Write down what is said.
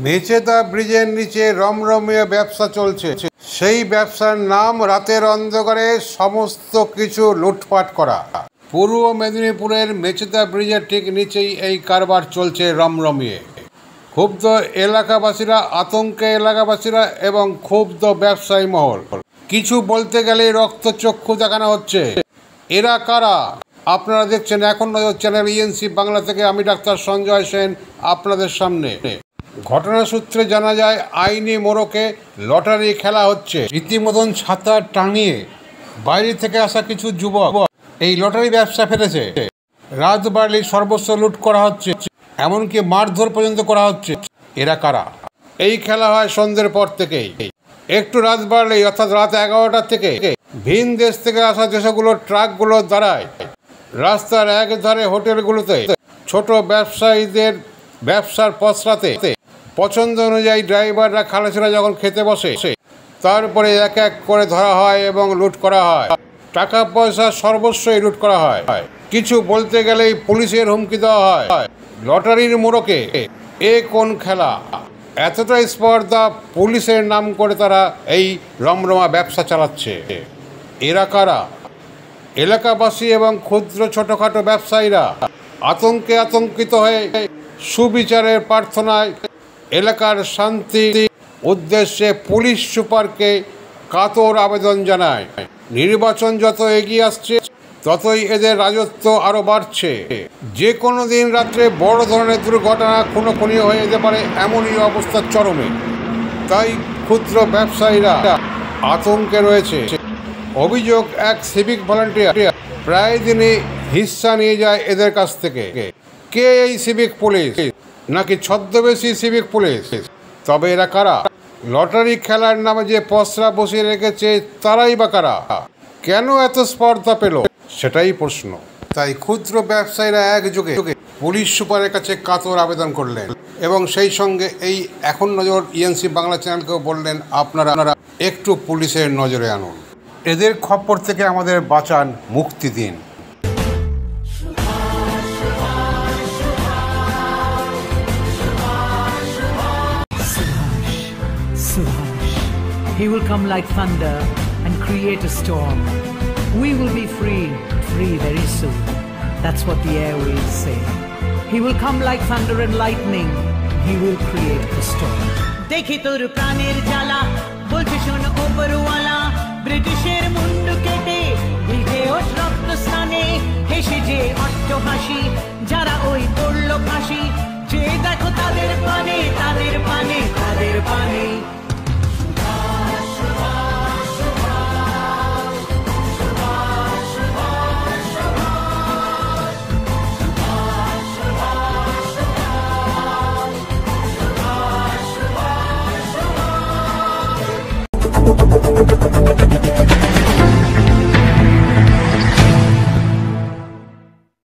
মেচেদা ব্রিজের নিচে রমরমিয়ে ব্যবসা চলছে। সেই ব্যবসার নাম রাতের অন্ধকারে সমস্ত কিছু লুটপাট করা। পূর্ব মেদিনীপুরের মেচেদা ব্রিজের ঠিক নিচেই এই কারবার চলছে রমরমিয়ে। ক্ষুব্ধ এলাকাবাসীরা, আতঙ্কে এলাকাবাসীরা এবং ক্ষুব্ধ ব্যবসায়ী মহল। কিছু বলতে গেলেই রক্তচক্ষু দেখানো হচ্ছে। এরা কারা? আপনারা দেখছেন এখন নজর চ্যানেল ইএনসি বাংলা থেকে। আমি ডাক্তার সঞ্জয় সেন আপনাদের সামনে। ঘটনা সূত্রে জানা যায়, আইনি মোড়কে লটারি খেলা হচ্ছে। রীতিমতন ছাতা টাঙিয়ে বাইরে থেকে আসা কিছু যুবক এই লটারি ব্যবসা ফেলেছে। রাত বাড়লেই সর্বস্ব লুট করা হচ্ছে, এমনকি মারধর পর্যন্ত করা হচ্ছে। এরা কারা? এই খেলা হয় সন্ধ্যের পর থেকেই। একটু রাত বাড়লেই অর্থাৎ রাত 11টা থেকে ভিন দেশ থেকে আসা যেসবগুলো ট্রাকগুলো দাঁড়ায় রাস্তার এক ধারে হোটেলগুলোতে, ছোট ব্যবসায়ীদের ব্যবসার পসরাতে পছন্দ অনুযায়ী ড্রাইভাররা খালাসিরা যখন খেতে বসে, তারপরে এক এক করে ধরা হয় এবং লুট করা হয়। টাকা পয়সা সর্বস্বই লুট করা হয়। কিছু বলতে গেলেই পুলিশের হুমকি দেওয়া হয়। লটারির মোড়কে এ কোন খেলা? এতটাই স্পর্ধা, পুলিশের নাম করে তারা এই রমরমা ব্যবসা চালাচ্ছে। এরা কারা? এলাকাবাসী এবং ক্ষুদ্র ছোটখাটো ব্যবসায়ীরা আতঙ্কে আতঙ্কিত হয়ে সুবিচারের প্রার্থনায় এলাকার শান্তি উদ্দেশ্যে পুলিশ সুপারকে কাতর আবেদন জানায়। নির্বাচন যত এগিয়ে আসছে ততই এদের রাজত্ব আরও বাড়ছে। যে কোনো দিন রাত্রে বড় ধরনের দুর্ঘটনা, খুনোখুনি হয়ে যেতে পারে, এমনই অবস্থার চরমে। তাই ক্ষুদ্র ব্যবসায়ীরা আতঙ্কে রয়েছে। অভিযোগ, এক সিভিক ভলান্টিয়ার প্রায় দিনই হিস্সা নিয়ে যায় এদের কাছ থেকে। কে এই সিভিক পুলিশ? নাকি ছদ্মবেশী সিভিক পুলিশ? তবে এরা কারা? লটারি খেলার নামে যে পসরা বসিয়ে রেখেছে তারাই বা কারা? কেন এত স্পর্ধা পেল? সেটাই প্রশ্ন। তাই ক্ষুদ্র ব্যবসায়ীরা একযোগে পুলিশ সুপারের কাছে কাতর আবেদন করলেন এবং সেই সঙ্গে এই এখন নজর ইএনসি বাংলা চ্যানেলকেও বললেন, আপনারা একটু পুলিশের নজরে আনুন, এদের খপ্পর থেকে আমাদের বাঁচান, মুক্তি দিন। He will come like thunder and create a storm. We will be free very soon. That's what the airwaves say. He will come like thunder and lightning. He will create a storm. देखी तोर प्राणेर जाला बोलछे shown ओपरवाला ब्रिटिशेर मुंडु केटे ভিজে ওঠ রক্ত স্নানে হেসে যে অট্টহাসি যারা ওই পড়ল ফাঁসি যে দেখো তাদের পানে তাদের পানে তাদের পানে Thank you.